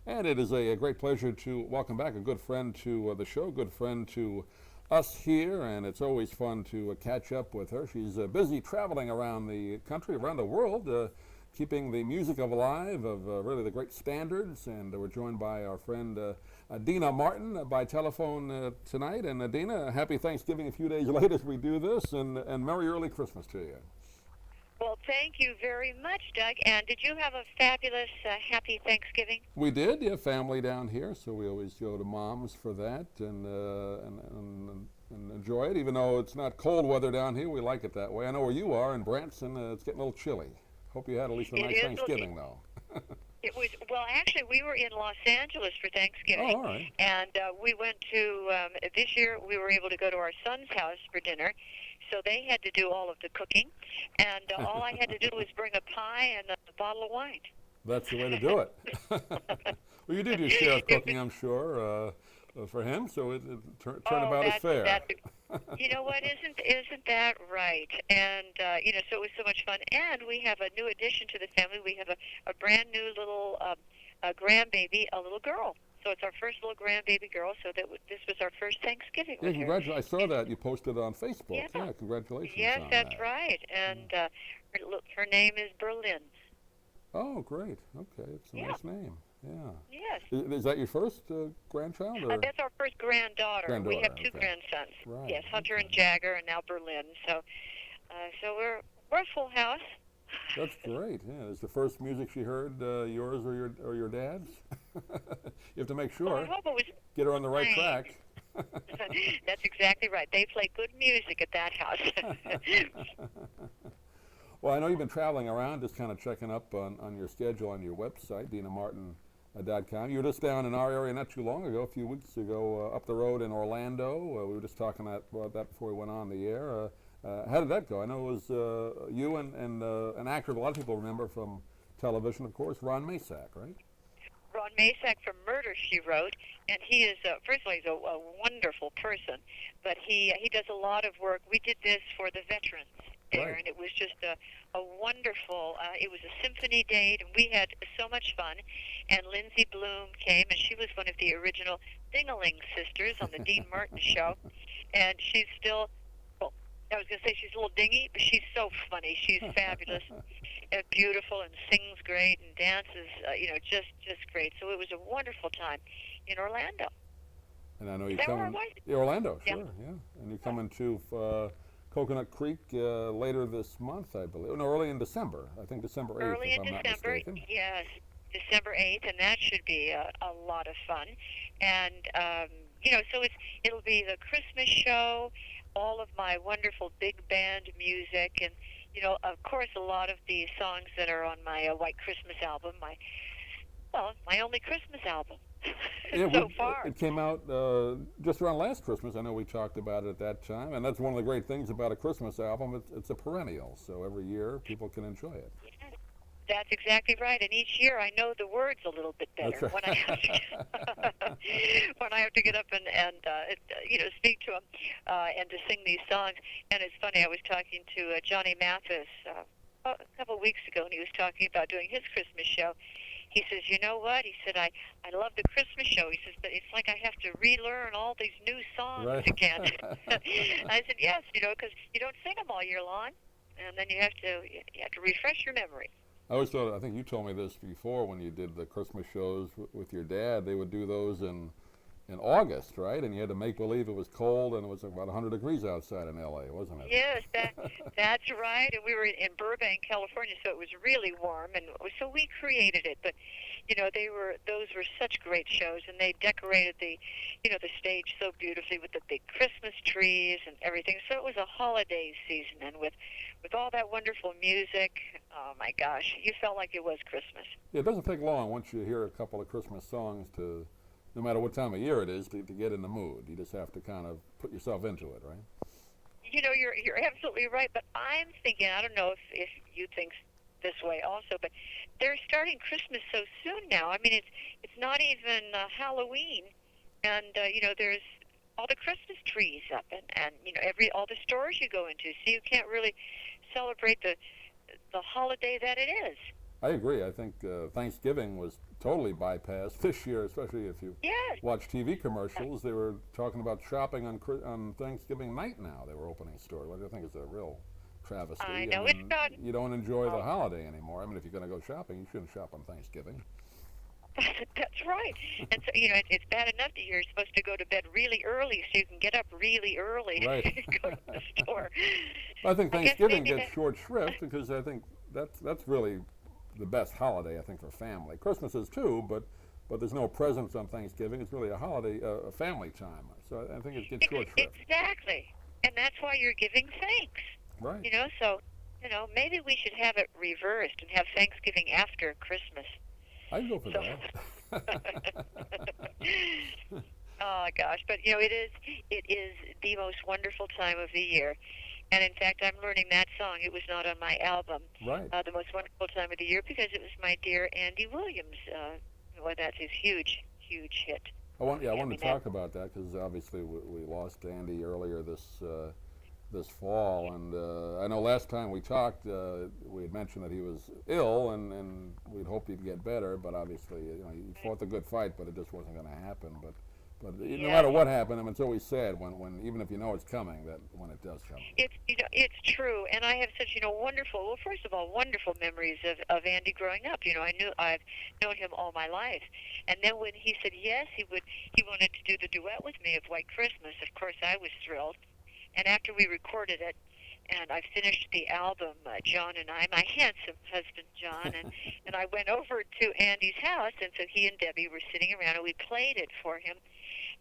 And it is a great pleasure to welcome back a good friend to the show, good friend to us here, and it's always fun to catch up with her. She's busy traveling around the country, around the world, keeping the music alive of really the great standards. And we're joined by our friend Deana Martin by telephone tonight. And Deana, happy Thanksgiving a few days late as we do this, and Merry Early Christmas to you. Well, thank you very much, Doug. And did you have a fabulous, happy Thanksgiving? We did, yeah, family down here, so we always go to Mom's for that and enjoy it. Even though it's not cold weather down here, we like it that way. I know where you are in Branson, it's getting a little chilly. Hope you had at least a nice Thanksgiving, though. It was, well, actually, we were in Los Angeles for Thanksgiving. Oh, all right. And we went to, this year, we were able to go to our son's house for dinner. So they had to do all of the cooking. And all I had to do was bring a pie and a bottle of wine. That's the way to do it. Well, you did your share of cooking, I'm sure, for him, so it turned about as fair. You know what? Isn't that right? And so it was so much fun. And we have a new addition to the family. We have a brand new little grandbaby, a little girl. So it's our first little grandbababy girl. So this was our first Thanksgiving. Yeah, congratulations! I saw that you posted on Facebook. Yeah, congratulations. Yes, on that's that. right. And her name is Berlin. Oh, great. Okay, it's a nice name. Yeah. Yes. Is that your first grandchild? Or? That's our first granddaughter. We have two grandsons. Right. Yes, Hunter and Jagger, and now Berlin. So we're a full house. That's great. Yeah, is the first music she heard yours or your dad's? You have to make sure. Well, I hope it was get her on the right track. That's exactly right. They play good music at that house. Well, I know you've been traveling around, just kind of checking up on your schedule on your website, DeanaMartin.com. You were just down in our area not too long ago, a few weeks ago, up the road in Orlando. We were just talking about that before we went on the air. How did that go? I know it was you and an actor a lot of people remember from television, of course, Ron Masak, right? Ron Masak from Murder, She Wrote, and he is, first of all, he's a wonderful person, but he does a lot of work. We did this for the veterans there, right. And it was just a wonderful, it was a symphony date, and we had so much fun, and Lindsay Bloom came, and she was one of the original Ding-a-ling sisters on the Dean Martin show, and she's still, well, I was going to say she's a little dingy, but she's so funny. She's fabulous and beautiful and sings great and dances, just great. So it was a wonderful time in Orlando. And I know you're coming. Orlando, sure, yeah. And you're coming to Coconut Creek later this month, I believe. No, early in December. I think December 8th, Early if in I'm December, not mistaken. yes, December 8th, and that should be a lot of fun. And so it'll be the Christmas show, all of my wonderful big band music, and of course, a lot of the songs that are on my White Christmas album, my only Christmas album so far. It came out just around last Christmas. I know we talked about it at that time, and that's one of the great things about a Christmas album. It's a perennial, so every year people can enjoy it. Yes, that's exactly right. And each year I know the words a little bit better Right. when I have to get up and speak to them and to sing these songs. And it's funny. I was talking to Johnny Mathis a couple of weeks ago, and he was talking about doing his Christmas show. He says, you know what? He said, I love the Christmas show. He says, but it's like I have to relearn all these new songs Right. again. I said, yes, because you don't sing them all year long, and then you have to refresh your memory. I always thought, I think you told me this before when you did the Christmas shows with your dad, they would do those in August, right? And you had to make believe it was cold, and it was about 100 degrees outside in L.A., wasn't it? Yes, that's right. And we were in Burbank, California, so it was really warm, and so we created it. But those were such great shows, and they decorated the stage so beautifully with the big Christmas trees and everything. So it was a holiday season, and with all that wonderful music, oh my gosh, you felt like it was Christmas. Yeah, it doesn't take long once you hear a couple of Christmas songs to, no matter what time of year it is, to get in the mood. You just have to kind of put yourself into it, right? You're absolutely right, but I'm thinking, I don't know if you think this way also, but they're starting Christmas so soon now. I mean, it's not even Halloween, and there's all the Christmas trees up, and all the stores you go into, so you can't really celebrate the holiday that it is. I agree. I think Thanksgiving was totally bypassed this year, especially if you Yes. watch TV commercials. They were talking about shopping on Thanksgiving night now. They were opening stores, which I think is a real travesty. I know I it's mean, not. you don't enjoy the Oh. holiday anymore. I mean, if you're going to go shopping, you shouldn't shop on Thanksgiving. That's right. And so, it's bad enough that you're supposed to go to bed really early so you can get up really early to Right. go to the store. I think I guess Thanksgiving maybe gets short shrift because I think that's really the best holiday, I think, for family. Christmas is too, but there's no presents on Thanksgiving. It's really a holiday, a family time. So I think it gets short shrift. Exactly. And that's why you're giving thanks. Right. So, maybe we should have it reversed and have Thanksgiving after Christmas. I'd go for So- that. Oh gosh, but it is the most wonderful time of the year. And in fact, I'm learning that song. It was not on my album. Right. The most wonderful time of the year because it was my dear Andy Williams. Well, that's his huge hit. I want I to mean, talk about that because obviously we lost Andy earlier this fall, and I know last time we talked, we had mentioned that he was ill, and we'd hoped he'd get better. But obviously, he fought the good fight, but it just wasn't going to happen. But no Yeah. matter what happened, I mean, it's always sad when even if you know it's coming, that when it does come. It's true, and I have such wonderful. Well, first of all, wonderful memories of Andy growing up. I've known him all my life, and then when he said yes, he wanted to do the duet with me of White Christmas. Of course, I was thrilled, and after we recorded it, and I finished the album, John and I, my handsome husband John, and I went over to Andy's house, and so he and Debbie were sitting around, and we played it for him.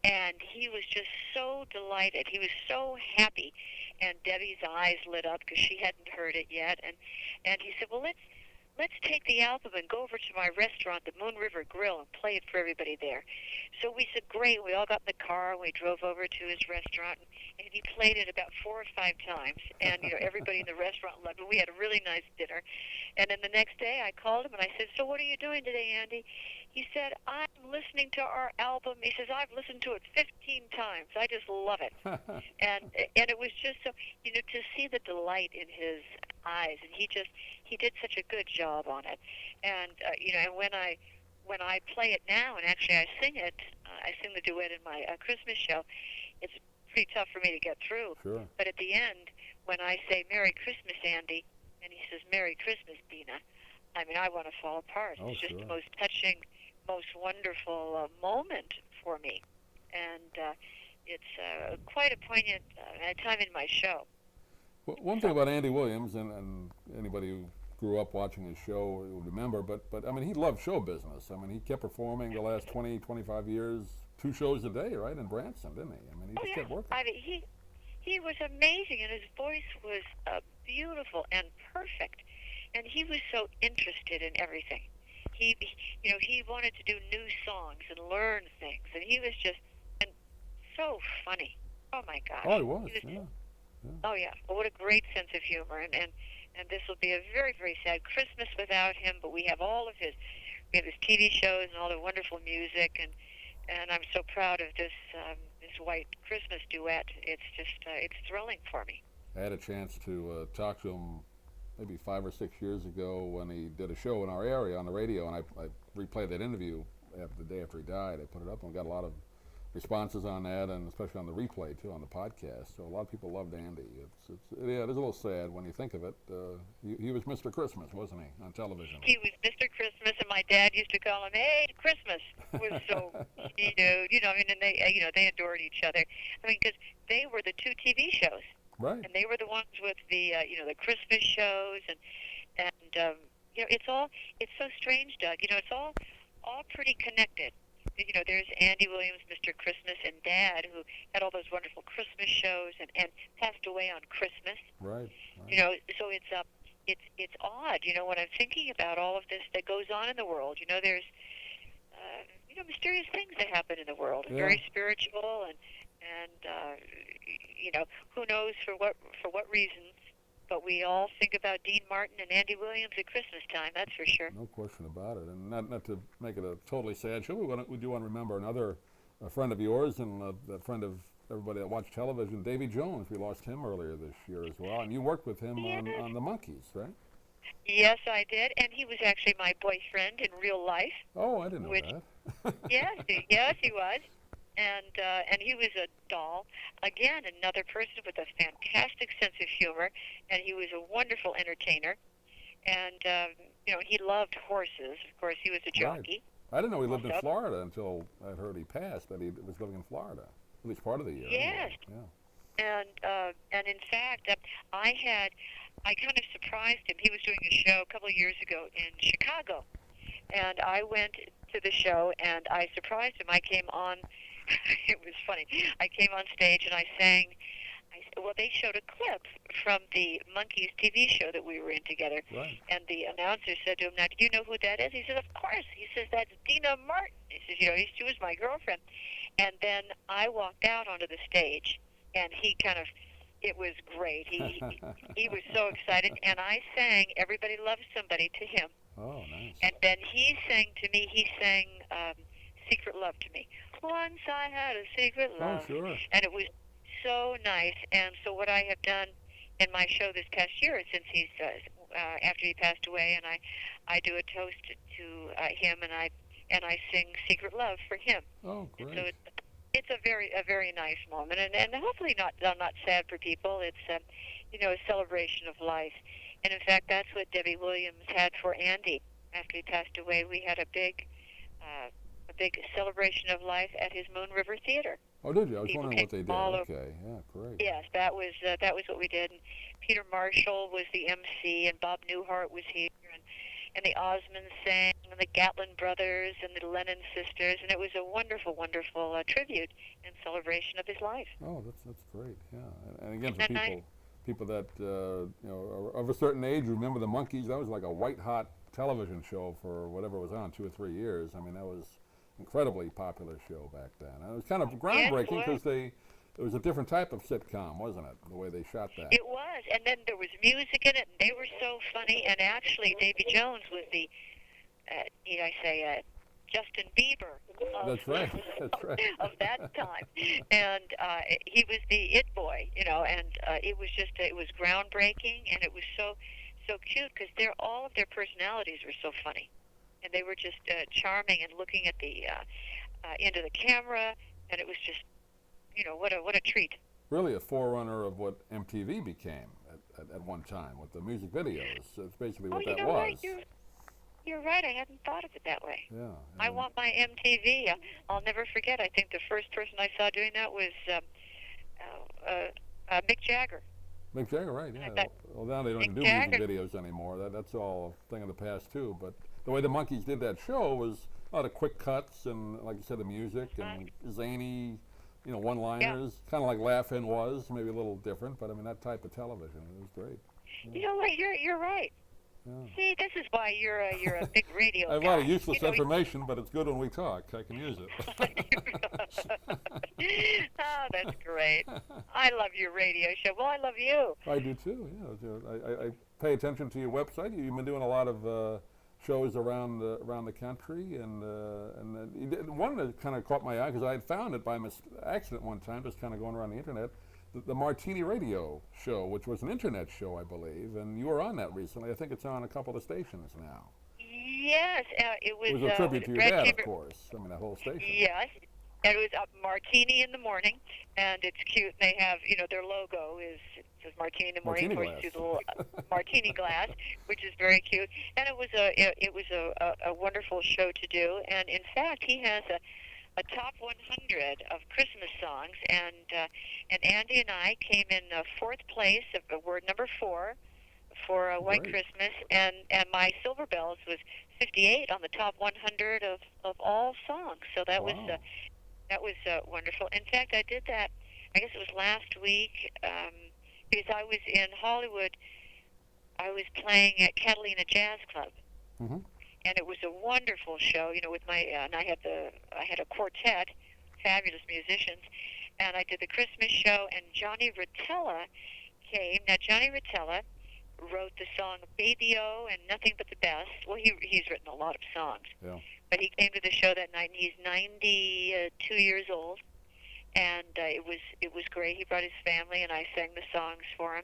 And he was just so delighted. He was so happy. And Debbie's eyes lit up because she hadn't heard it yet. And he said, well, let's take the album and go over to my restaurant, the Moon River Grill, and play it for everybody there. So we said, great. We all got in the car and we drove over to his restaurant. And he played it about 4 or 5 times. And, everybody in the restaurant loved it. We had a really nice dinner. And then the next day I called him and I said, so what are you doing today, Andy? He said, I'm listening to our album. He says, I've listened to it 15 times. I just love it. and it was just so, to see the delight in his eyes. And he did such a good job on it. And, and when I play it now, and actually I sing it, I sing the duet in my Christmas show, it's pretty tough for me to get through. Sure. But at the end, when I say, Merry Christmas, Andy, and he says, Merry Christmas, Deana, I mean, I want to fall apart. Oh, It's just sure. the most touching, most wonderful moment for me. And it's quite a poignant time in my show. Well, one thing about Andy Williams, and anybody who grew up watching his show will remember, but I mean, he loved show business. I mean, he kept performing the last 20, 25 years, 2 shows a day, right, in Branson, didn't he? I mean, he just kept working. I mean, he was amazing, and his voice was beautiful and perfect, and he was so interested in everything. He wanted to do new songs and learn things, and he was just so funny. Oh my gosh. Oh, he was. Yeah. Oh yeah. Well, what a great sense of humor, and this will be a very, very sad Christmas without him. But we have all of his TV shows and all the wonderful music, and I'm so proud of this White Christmas duet. It's just it's thrilling for me. I had a chance to talk to him maybe 5 or 6 years ago when he did a show in our area on the radio, and I replayed that interview the day after he died. I put it up and got a lot of responses on that, and especially on the replay too, on the podcast. So a lot of people loved Andy. It is a little sad when you think of it. He was Mr. Christmas, wasn't he, on television? He was Mr. Christmas, and my dad used to call him, "Hey, Christmas." It was so I mean, and they adored each other. I mean, because they were the 2 TV shows, Right. and they were the ones with the the Christmas shows, and it's so strange, Doug. It's all pretty connected. There's Andy Williams, Mr. Christmas, and Dad, who had all those wonderful Christmas shows and passed away on Christmas. Right. So it's odd. When I'm thinking about all of this that goes on in the world. There's mysterious things that happen in the world, Yeah. very spiritual, and who knows for what reasons. But we all think about Dean Martin and Andy Williams at Christmas time, that's for sure. No question about it. And not to make it a totally sad show, we do want to remember a friend of yours and a friend of everybody that watched television, Davy Jones. We lost him earlier this year as well. And you worked with him Yes. on The Monkees, right? Yes, I did, and he was actually my boyfriend in real life. Oh, I didn't know Which that. yes, he was, and he was a doll. Again, another person with a fantastic sense of humor, and he was a wonderful entertainer. And he loved horses. Of course, he was a Right. jockey. I didn't know he lived in Also, Florida until I heard he passed, that he was living in Florida, at least part of the year yes, anyway. Yeah. and in fact, I kind of surprised him. He was doing a show a couple of years ago in Chicago, and I went to the show and I surprised him. I came on. It was funny. I came on stage and I sang. Well, they showed a clip from the Monkees TV show that we were in together, Right. and the announcer said to him, "Now, do you know who that is?" He said, "Of course." He says, "That's Deana Martin." He says, she was my girlfriend." And then I walked out onto the stage, and he kind of, it was great. He was so excited, and I sang "Everybody Loves Somebody" to him, Oh, nice. and then he sang to me. He sang "Secret Love" to me. Once I had a secret Oh, love, sure. and it was so nice. And so what I have done in my show this past year, since he's after he passed away, and I do a toast to him, and I sing "Secret Love" for him. Oh, And great. so it's a very nice moment, and hopefully not sad for people. It's a celebration of life. And in fact, that's what Debbie Williams had for Andy after he passed away. We had uh, a big celebration of life at his Moon River Theater. Oh, did you? I was People wondering came what they did. all over. Okay. Yeah, great. Yes, that was what we did. And Peter Marshall was the MC, and Bob Newhart was here, and the Osmonds sang, and the Gatlin brothers, and the Lennon sisters, and it was a wonderful, wonderful tribute and celebration of his life. Oh, that's great. Yeah. And again, for And I, people that are of a certain age remember the Monkees. That was like a white hot television show for whatever was on, 2 or 3 years. I mean, that was incredibly popular show back then. And it was kind of yes, it groundbreaking was. because it was a different type of sitcom, wasn't it? The way they shot that. It was, and then there was music in it, and they were so funny. And actually, Davy Jones was the, Justin Bieber of, That's right. That's right. of that time, and he was the it boy, and it was groundbreaking, and it was so cute because all of their personalities were so funny, and they were just charming and looking at the into the camera, and it was just what a treat. Really a forerunner of what MTV became at one time with the music videos. That's basically Oh, what you that know was. what? You're right. I hadn't thought of it that way. Yeah. I want my MTV. I'll never forget. I think the first person I saw doing that was Mick Jagger. Mick Jagger, right? Yeah. That- Well, now they don't even Mick do Jagger. music videos anymore. That's all a thing of the past too. But the way the Monkees did that show was a lot of quick cuts and, like you said, the music and zany, one-liners, kind of like Laugh-In was, maybe a little different. But I mean, that type of television, it was great. You know what? You're right. Yeah. See, this is why you're a big radio I have a guy. lot of useless information, but it's good when we talk. I can use it. Oh, that's great. I love your radio show. Well, I love you. I do too. Yeah, I pay attention to your website. You've been doing a lot of shows around the country, and you did one that kind of caught my eye because I had found it by accident one time, just kind of going around the internet. The Martini Radio Show, which was an internet show, I believe, and you were on that recently. I think it's on a couple of stations now. Yes, it was. It was a tribute to your Red dad, Chamber. of course. I mean, that whole station. Yes, and it was Martini in the morning, and it's cute. They have, their logo it says Martini in the morning, Martini points to glass. the little martini glass, which is very cute. And it was a wonderful show to do. And in fact, he has a top 100 of Christmas songs, and Andy and I came in fourth place of word number 4 for White Great. Christmas, and my Silver Bells was 58 on the top 100 of all songs. So that was Wow. wonderful. In fact, I did that. I guess it was last week because I was in Hollywood. I was playing at Catalina Jazz Club, Mm-hmm. and it was a wonderful show. With my and I had a quartet, fabulous musicians, and I did the Christmas show. And Johnny Rotella came. Now Johnny Rotella wrote the song "Baby O" and "Nothing But the Best." Well, he's written a lot of songs, Yeah. but he came to the show that night, and he's 92 years old, and it was great. He brought his family, and I sang the songs for him,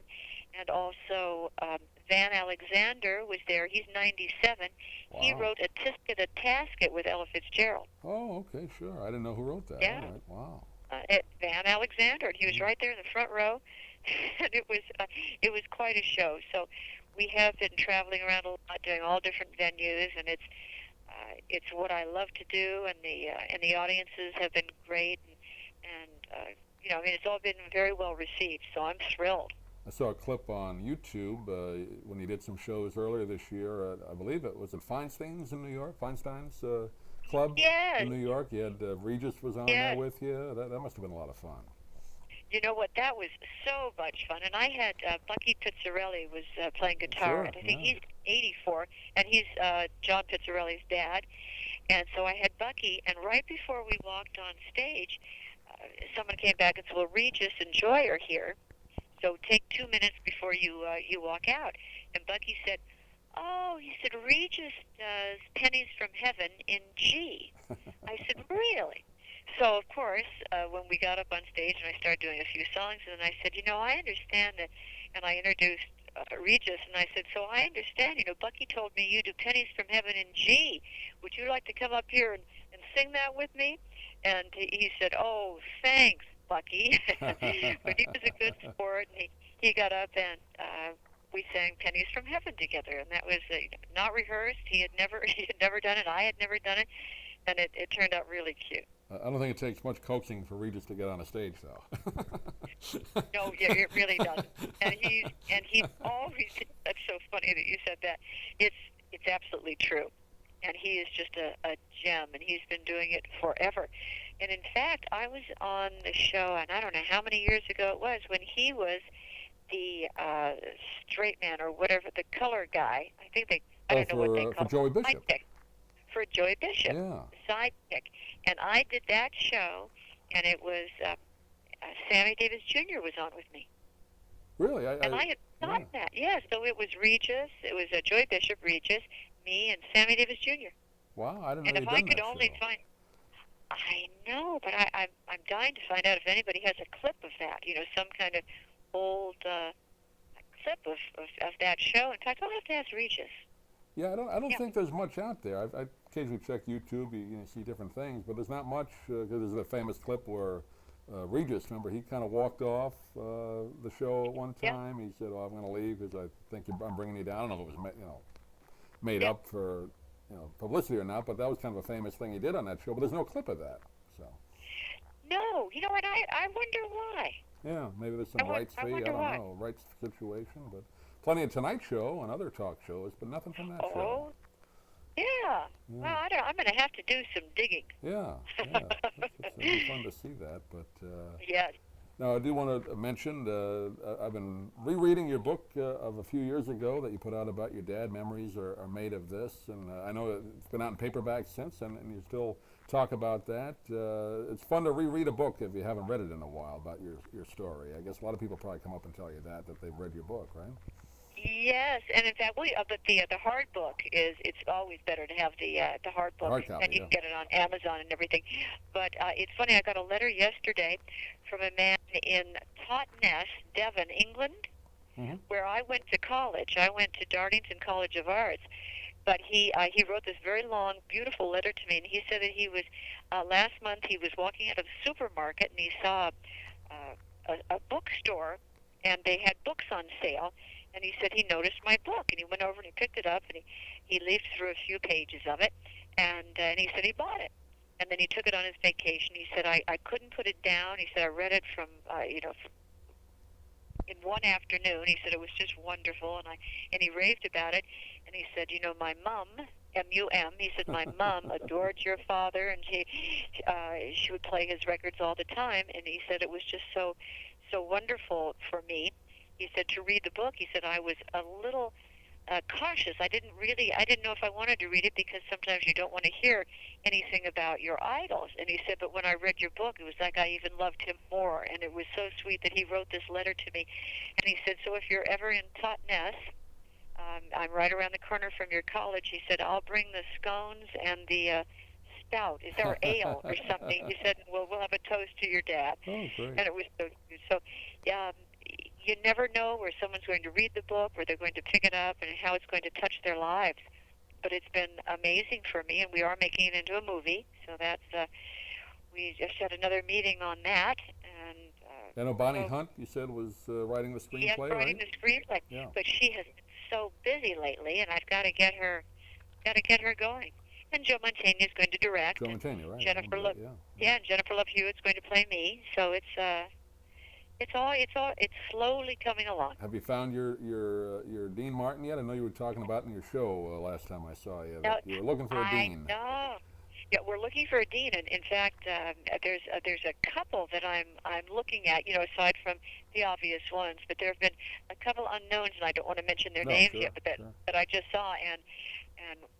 and also Van Alexander was there. He's 97. Wow. He wrote A Tisket, a Tasket with Ella Fitzgerald. Oh, okay, sure. I didn't know who wrote that. Yeah. All right. Wow. Van Alexander, and he was right there in the front row, and it was quite a show. So we have been traveling around a lot, doing all different venues, and it's what I love to do, and the audiences have been great, and you know, I mean, it's all been very well received. So I'm thrilled. I saw a clip on YouTube when you did some shows earlier this year. I believe it was at Feinstein's in New York. Feinstein's Club Yes. in New York. You had Regis was on there with you. That must have been a lot of fun. You know what? That was so much fun. And I had Bucky Pizzarelli was playing guitar. Sure, And I think yeah. he's 84, and he's John Pizzarelli's dad. And so I had Bucky, and right before we walked on stage, someone came back and said, "Well, Regis and Joy are here, so take 2 minutes before you walk out." And Bucky said, "Oh," he said, "Regis does Pennies from Heaven in G." I said, "Really?" So, of course, when we got up on stage and I started doing a few songs, and I said, "You know, I understand that," and I introduced Regis, and I said, "So I understand, you know, Bucky told me you do Pennies from Heaven in G. Would you like to come up here and sing that with me?" And he said, "Oh, thanks, Bucky." But he was a good sport, and he got up and we sang Pennies from Heaven together, and that was not rehearsed. He had never done it. I had never done it, and it turned out really cute. I don't think it takes much coaxing for Regis to get on a stage, though. No, it really doesn't. And he always. That's so funny that you said that. It's absolutely true. And he is just a gem, and he's been doing it forever. And in fact, I was on the show, and I don't know how many years ago it was, when he was the straight man or whatever, the color guy. I think I don't know what they call for Joey him. Bishop. Sidekick. For Joey Bishop, Yeah. sidekick. And I did that show, and it was Sammy Davis Jr. was on with me. Really? And I had thought that, yeah. So it was Regis, it was Joey Bishop, Regis, me, and Sammy Davis Jr. Wow, I didn't know And you'd if done I could that only show. find, I know, but I'm dying to find out if anybody has a clip of that, you know, some kind of old clip of that show. In fact, I'll have to ask Regis. Yeah, I don't think there's much out there. I occasionally check YouTube, you see different things, but there's not much, because there's a famous clip where Regis, remember, he kind of walked off the show at one time. He said, "Oh, I'm going to leave because I think I'm bringing you down." I don't know if it was made up for publicity or not, but that was kind of a famous thing he did on that show. But there's no clip of that. So. No, you know what? I wonder why. Yeah, maybe there's some rights fee. I wonder don't why. know, rights situation, but plenty of Tonight Show and other talk shows, but nothing from that show. Oh, yeah. Well, I'm going to have to do some digging. Yeah. It'll be fun to see that, but. Yes. Now, I do want to mention, I've been rereading your book of a few years ago that you put out about your dad. Memories are made of this, and I know it's been out in paperback since, and you still talk about that. It's fun to reread a book if you haven't read it in a while about your story. I guess a lot of people probably come up and tell you that they've read your book, right? Yes, and in fact, but the hard book it's always better to have the hard book, hard copy, and you can get it on Amazon and everything. But it's funny, I got a letter yesterday from a man in Totnes, Devon, England, where I went to college. I went to Dartington College of Arts, but he wrote this very long, beautiful letter to me, and he said that he was last month he was walking out of the supermarket and he saw a bookstore, and they had books on sale. And he said he noticed my book, and he went over and he picked it up, and he leafed through a few pages of it, and he said he bought it. And then he took it on his vacation. He said, I couldn't put it down. He said, I read it from in one afternoon. He said it was just wonderful, and he raved about it. And he said, you know, my mom, M-U-M, he said, my mom adored your father, and she would play his records all the time. And he said it was just so wonderful for me. He said to read the book. He said I was a little cautious. I didn't know if I wanted to read it because sometimes you don't want to hear anything about your idols. And he said, but when I read your book, it was like I even loved him more. And it was so sweet that he wrote this letter to me. And he said, so if you're ever in Totnes, I'm right around the corner from your college. He said, I'll bring the scones and the stout. Is there ale or something? He said, well, we'll have a toast to your dad. Oh, great. And it was so. you never know where someone's going to read the book, where they're going to pick it up, and how it's going to touch their lives. But it's been amazing for me, and we are making it into a movie. So that's we just had another meeting on that, and I know Bonnie Hunt, you said, was writing the yes, screenplay, writing right? the screenplay. Yeah. But she has been so busy lately, and I've got to get her going. And Joe Mantegna is going to direct. Joe Mantegna, right? Jennifer Love Love, that, yeah, and Jennifer Love Hewitt's going to play me. So it's slowly coming along. Have you found your Dean Martin yet? I know you were talking about in your show last time I saw you that you were looking for a dean. I know. Yeah, we're looking for a dean, and in fact, there's a couple that I'm looking at. Aside from the obvious ones, but there have been a couple unknowns, and I don't want to mention their names yet, but that I just saw, and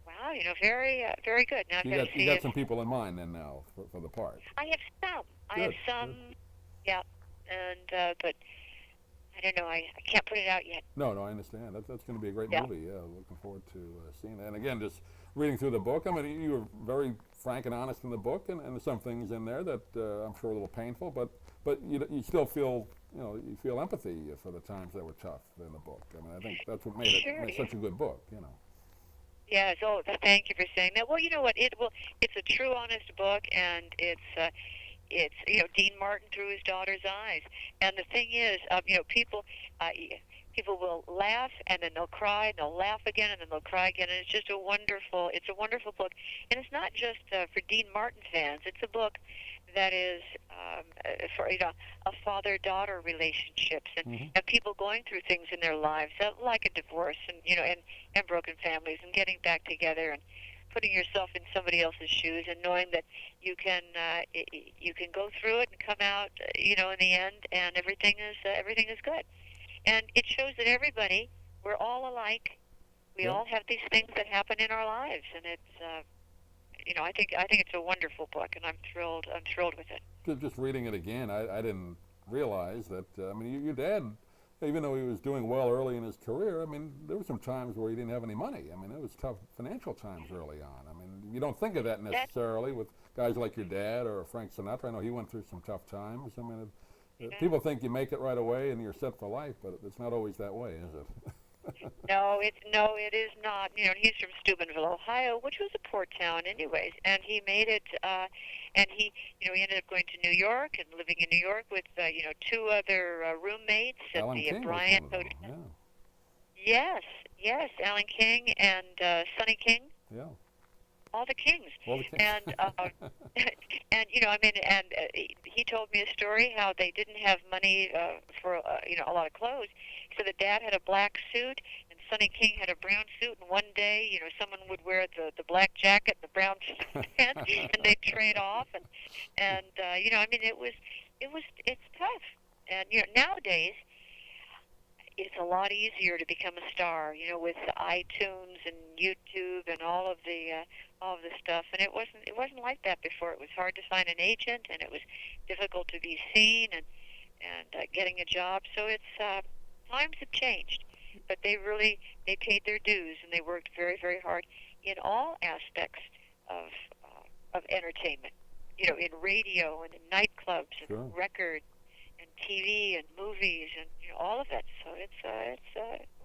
wow, very very good. Now You got some people in mind then now for the part. I have some. Good, I have some. Good. Yeah, and but I don't know. I can't put it out yet. No, I understand. That's going to be a great movie. Yeah, looking forward to seeing that. And again, just reading through the book, I mean, you were very frank and honest in the book, and there's some things in there that I'm sure are a little painful, but you still feel you feel empathy for the times that were tough in the book. I mean, I think that's what made it such a good book. Yes. Oh, thank you for saying that. Well, you know what? It's a true, honest book, and it's Dean Martin through his daughter's eyes. And the thing is, people will laugh, and then they'll cry, and they'll laugh again, and then they'll cry again. And it's a wonderful book. And it's not just for Dean Martin fans. It's a book that is for a father-daughter relationships, and people going through things in their lives like a divorce, and broken families, and getting back together, and putting yourself in somebody else's shoes, and knowing that you can go through it and come out in the end, and everything is good. And it shows that we're all alike. We all have these things that happen in our lives, and it's I think it's a wonderful book, and I'm thrilled with it. Just reading it again, I didn't realize that. I mean, your dad, even though he was doing well early in his career, I mean, there were some times where he didn't have any money. I mean, it was tough financial times early on. I mean, you don't think of that necessarily with guys like your dad or Frank Sinatra. I know he went through some tough times. I mean, people think you make it right away and you're set for life, but it's not always that way, is it? No, it is not. He's from Steubenville, Ohio, which was a poor town, anyways. And he made it. And he ended up going to New York and living in New York with two other roommates at Alan the King Bryant was one Hotel. of them, yeah. Yes, Alan King and Sonny King. Yeah. All the Kings. And he told me a story how they didn't have money for a lot of clothes. So the dad had a black suit, and Sonny King had a brown suit. And one day, someone would wear the black jacket, and the brown pants, and they'd trade off. And it's tough. And nowadays, it's a lot easier to become a star, with iTunes and YouTube and all of the stuff. And it wasn't like that before. It was hard to find an agent, and it was difficult to be seen and getting a job. So it's times have changed, but they paid their dues, and they worked very, very hard in all aspects of entertainment. In radio and in nightclubs and records and TV and movies and all of that. So it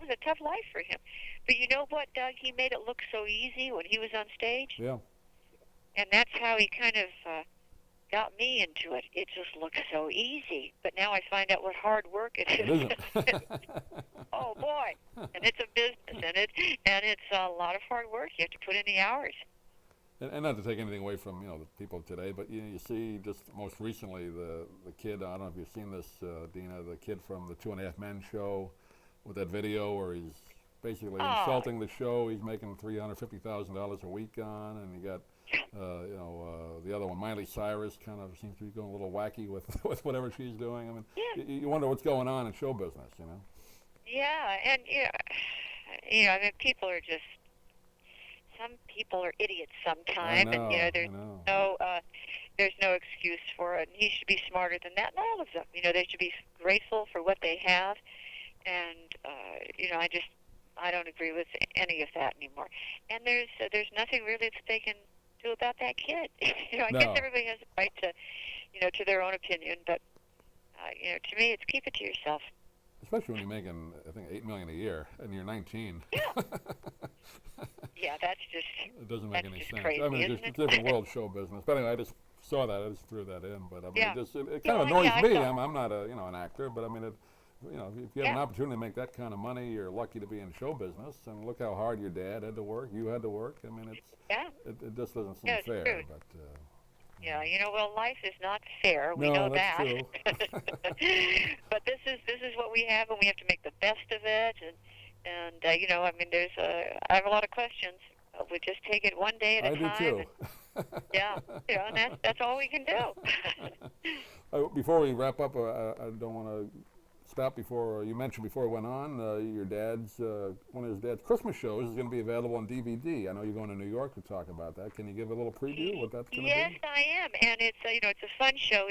was a tough life for him. But you know what, Doug? He made it look so easy when he was on stage. Yeah. And that's how he kind of got me into it. It just looks so easy. But now I find out what hard work it is. It isn't. Oh boy! And it's a business, and it's a lot of hard work. You have to put in the hours. And not to take anything away from the people today, but you see just most recently the kid. I don't know if you've seen this, Deana, the kid from the 2.5 Men show, with that video where he's basically insulting the show. He's making $350,000 a week on, and you got the other one, Miley Cyrus, kind of seems to be going a little wacky with whatever she's doing. I mean, you wonder what's going on in show business, Yeah, and people are just. Some people are idiots sometimes, and there's no excuse for it. And he should be smarter than that, and all of them. They should be grateful for what they have, and I don't agree with any of that anymore. And there's nothing really that they can do about that kid. I guess everybody has a right to their own opinion, but to me, it's keep it to yourself. Especially when you're making, I think, $8 million a year, and you're 19. Yeah. Yeah, It doesn't make any sense. crazy, I mean, isn't it's it? a different world, show business. But anyway, I just saw that. I just threw that in. But I mean, Yeah. it Yeah, kind of annoys I me. saw. I'm not an actor, but I mean, if you have an Yeah. opportunity to make that kind of money, you're lucky to be in show business. And look how hard your dad had to work. You had to work. I mean, Yeah. it just doesn't seem Yeah, it's fair. true. But Yeah, well, life is not fair. We no, know that's that. true. But this is what we have, and we have to make the best of it. And I mean, I have a lot of questions. We just take it one day at a I do time. too. Yeah, and that's all we can do. Before we wrap up, I don't want to stop before you mentioned before it went on. Your dad's one of his dad's Christmas shows is going to be available on DVD. I know you're going to New York to talk about that. Can you give a little preview of what that's going to Yes, be? I am, and it's it's a fun show.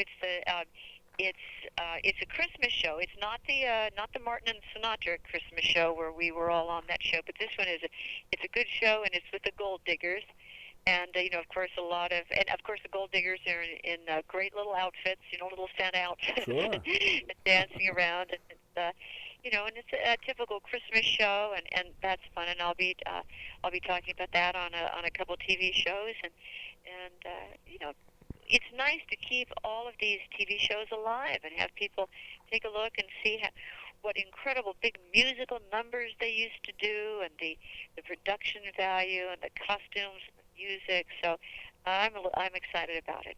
It's a Christmas show. It's not the Martin and Sinatra Christmas show where we were all on that show, but this one it's a good show, and it's with the Gold Diggers. And of course, the Gold Diggers are in great little outfits, little Santa outfits, Sure. and dancing around, and it's a typical Christmas show, and that's fun. And I'll be talking about that on a couple TV shows, and it's nice to keep all of these TV shows alive and have people take a look and see what incredible big musical numbers they used to do, and the production value and the costumes and the music. So I'm excited about it.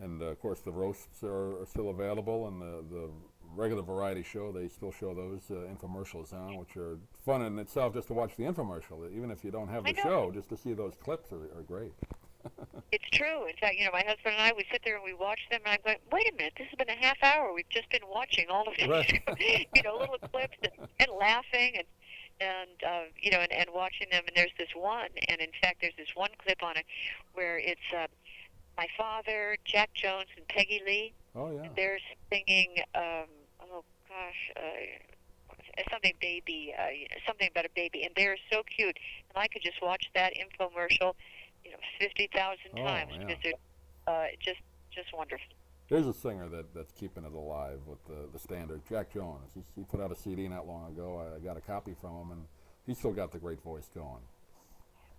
And of course, the roasts are still available, and the regular variety show, they still show those infomercials on, which are fun in itself just to watch the infomercial. Even if you don't have the show, just to see those clips are great. It's true. In fact, my husband and I, we sit there and we watch them, and I'm going, wait a minute, this has been a half hour. We've just been watching all of these, Right. little clips and laughing and watching them. And there's this one, and in fact, there's this one clip on it where it's my father, Jack Jones, and Peggy Lee. Oh, yeah. And they're singing, something baby, something about a baby, and they're so cute. And I could just watch that infomercial 50,000 times yeah. because they're just wonderful. There's a singer that's keeping it alive with the standard, Jack Jones. He put out a CD not long ago. I got a copy from him, and he's still got the great voice going.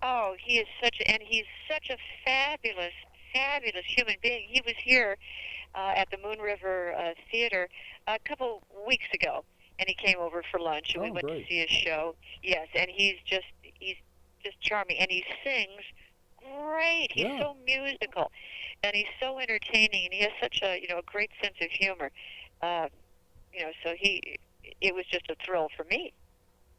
Oh, he's such a fabulous human being. He was here at the Moon River Theater a couple weeks ago, and he came over for lunch, and we went to see his show. Yes, and he's just charming, and he sings great. He's so musical, and he's so entertaining, and he has such a great sense of humor. So it was just a thrill for me.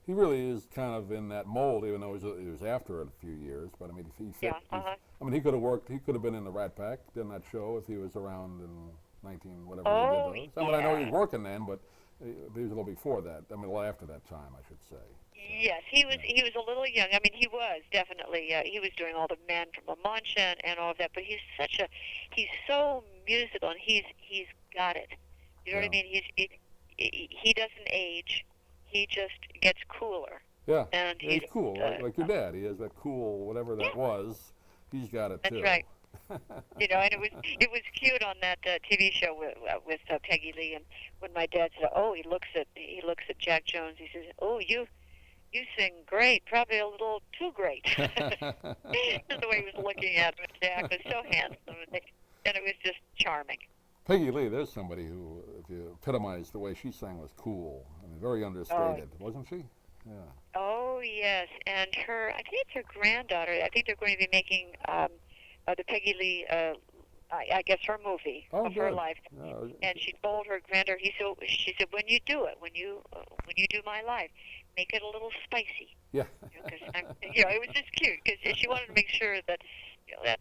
He really is kind of in that mold, even though he was after it a few years. But I mean, he fit. Yeah. I mean, he could have worked. He could have been in the Rat Pack, in that show, if he was around in 19 whatever Oh, he did those. I mean, I know he was working then, but he was a little before that. I mean, a little after that time, I should say. Yes, he was. Yeah. He was a little young. I mean, he was definitely. He was doing all the Man from La Mancha and all of that. But he's so musical, and he's got it. You know what I mean? He doesn't age. He just gets cooler. Yeah, and he's cool, like your dad. He has that cool whatever that was. He's got it too. That's right. And it was cute on that TV show with Peggy Lee, and when my dad said, "Oh, he looks at Jack Jones," he says, "Oh, you sing great, probably a little too great." The way he was looking at him, Jack was so handsome, and it was just charming. Peggy Lee, there's somebody who, if you epitomize the way she sang, was cool. I mean, very understated, wasn't she? Yeah. Oh yes, and I think it's her granddaughter. I think they're going to be making the Peggy Lee, I guess her movie of her life. Yeah. And she told her granddaughter, she said, when you do it, when you do my life, make it a little spicy. Yeah. It was just cute because she wanted to make sure that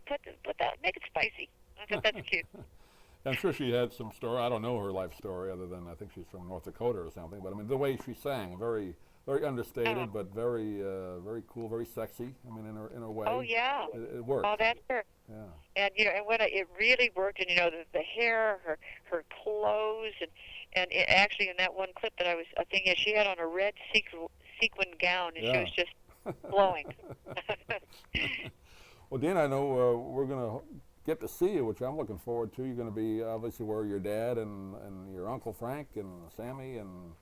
put that, make it spicy. I thought that's cute. I'm sure she had some story. I don't know her life story other than I think she's from North Dakota or something. But I mean, the way she sang, very, very understated, but very, very cool, very sexy. I mean, in her way. Oh yeah. It worked. Oh, that's her. Yeah. And and when it really worked, and the hair, her clothes, and actually in that one clip that I was thinking, she had on a red sequin gown, and she was just glowing. Well, Deana, I know we're going to get to see you, which I'm looking forward to. You're going to be obviously where your dad and your Uncle Frank and Sammy and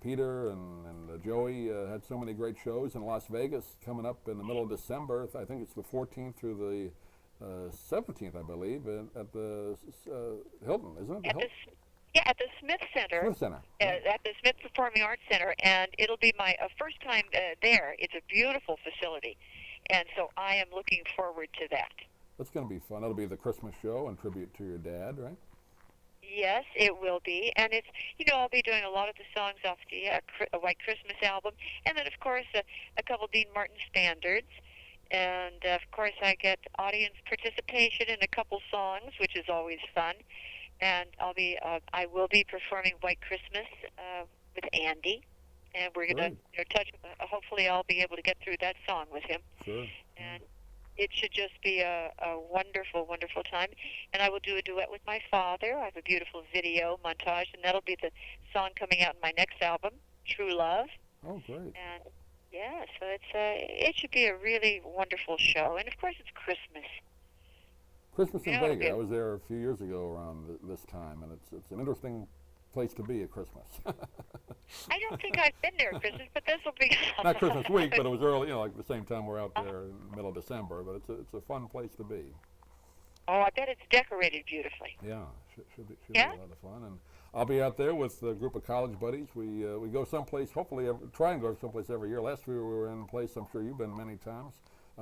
Peter and Joey had so many great shows in Las Vegas coming up in the middle of December. I think it's the 14th through the 17th, I believe, at the Hilton, isn't it? At the Smith Center. Smith Center. At the Smith Performing Arts Center, and it'll be my first time there. It's a beautiful facility, and so I am looking forward to that. That's going to be fun. It'll be the Christmas show in tribute to your dad, right? Yes, it will be, and it's, I'll be doing a lot of the songs off the White Christmas album, and then of course a couple Dean Martin standards, and of course I get audience participation in a couple songs, which is always fun, and I will be performing White Christmas with Andy, and we're going to touch. Hopefully, I'll be able to get through that song with him, Sure. and it should just be a wonderful, wonderful time. And I will do a duet with my father. I have a beautiful video montage, and that'll be the song coming out in my next album, True Love. Oh, great. And yeah, so it should be a really wonderful show. And of course, it's Christmas. Christmas in Vegas. I was there a few years ago around this time, and it's an interesting place to be at Christmas. I don't think I've been there at Christmas, but this will be not Christmas week, but it was early, like the same time we're out there in the middle of December. But it's a fun place to be. Oh, I bet it's decorated beautifully. Yeah, should be a lot of fun. And I'll be out there with a group of college buddies. We go someplace. Hopefully, try and go someplace every year. Last year we were in a place I'm sure you've been many times,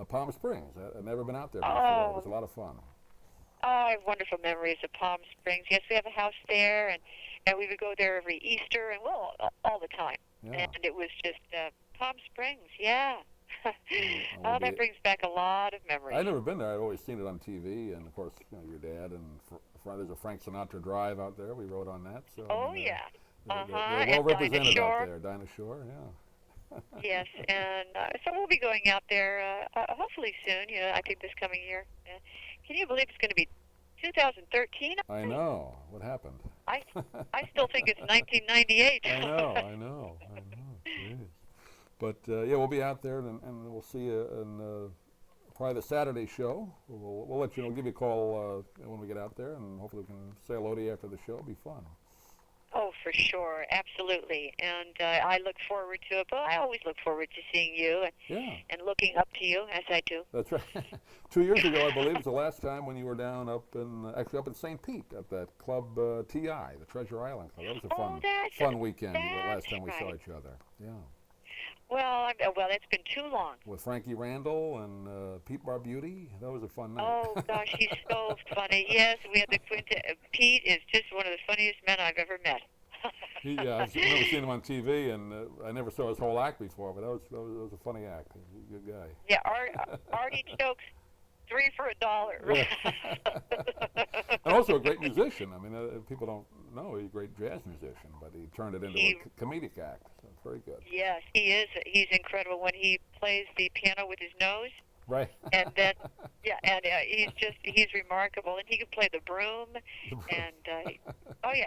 Palm Springs. I've never been out there before. It was a lot of fun. Oh, I have wonderful memories of Palm Springs. Yes, we have a house there, and we would go there every Easter, and all the time. Yeah. And it was just Palm Springs, yeah. That brings back a lot of memories. I've never been there. I've always seen it on TV, and of course, your dad and there's a Frank Sinatra Drive out there. We rode on that. So yeah. They're well represented out there. Dinah Shore, yeah. Yes, and so we'll be going out there hopefully soon. I think this coming year. Can you believe it's going to be 2013? I know. What happened? I still think it's 1998. I know. Jeez. But we'll be out there, and we'll see you in probably the Saturday show. We'll let you know. We'll give you a call when we get out there, and hopefully we can say hello to you after the show. It'll be fun. Oh, for sure, absolutely, and I look forward to it. But I always look forward to seeing you and looking up to you, as I do. That's right. 2 years ago, I believe, was the last time when you were down up in St. Pete at that club TI, the Treasure Island Club. That was a fun weekend. The last time we saw each other. Yeah. Well, it's been too long. With Frankie Randall and Pete Barbuti, that was a fun night. Oh gosh, he's so funny. Yes, we had the quintet. Pete is just one of the funniest men I've ever met. I've never seen him on TV, and I never saw his whole act before, but that was a funny act. He's a good guy. Yeah, Artie jokes. 3 for $1. Yeah. And also a great musician. I mean, people don't know he's a great jazz musician, but he turned it into a comedic act. So it's very good. Yes, he is. He's incredible when he plays the piano with his nose. Right. And then, he's remarkable. And he can play the broom. And,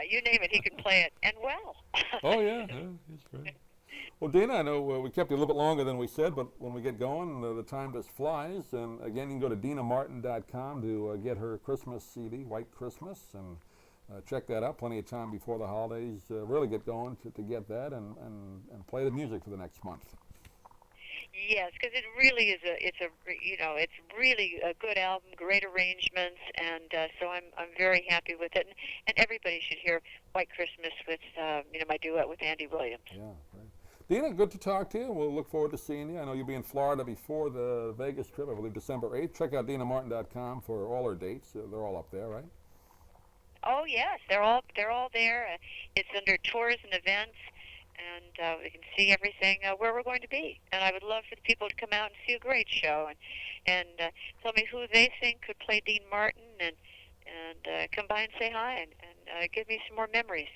you name it, he can play it. And well. Oh, yeah, he's great. Well, Deana, I know we kept you a little bit longer than we said, but when we get going, the time just flies. And again, you can go to DeanaMartin.com to get her Christmas CD, White Christmas, and check that out. Plenty of time before the holidays. Really get going to get that and play the music for the next month. Yes, because it really is it's really a good album, great arrangements, and so I'm very happy with it. And everybody should hear White Christmas with my duet with Andy Williams. Yeah, great. Deana, good to talk to you. We'll look forward to seeing you. I know you'll be in Florida before the Vegas trip, I believe December 8th. Check out DeanaMartin.com for all her dates. They're all up there, right? Oh yes, they're all there. It's under tours and events, and we can see everything where we're going to be. And I would love for the people to come out and see a great show and tell me who they think could play Dean Martin and come by and say hi and give me some more memories.